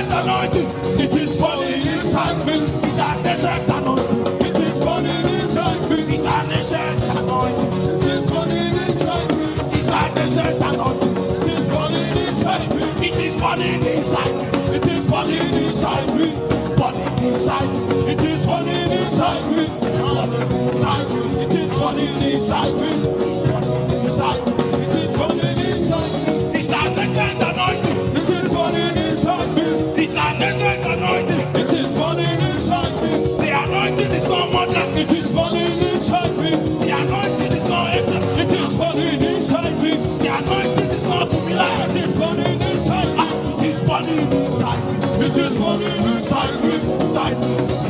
desert anointing. It is burning inside me. It's a desert anointing. It is burning inside me. It's a desert anointing. It is burning inside me. It's a desert anointing. It is burning inside me. It is burning inside me. It is burning inside me. Burning inside me. It is burning inside me. Burning inside me. It is burning inside me. Burning inside me. It is burning inside me. It's a desert anointing. It is burning inside me. It's a desert anointing. It is burning inside me. The anointing is not modern. It is burning inside me. The anointing is not ancient. It is burning inside me. The anointing is not similar. It is burning inside me. It is burning inside me. It is burning inside me. Inside me.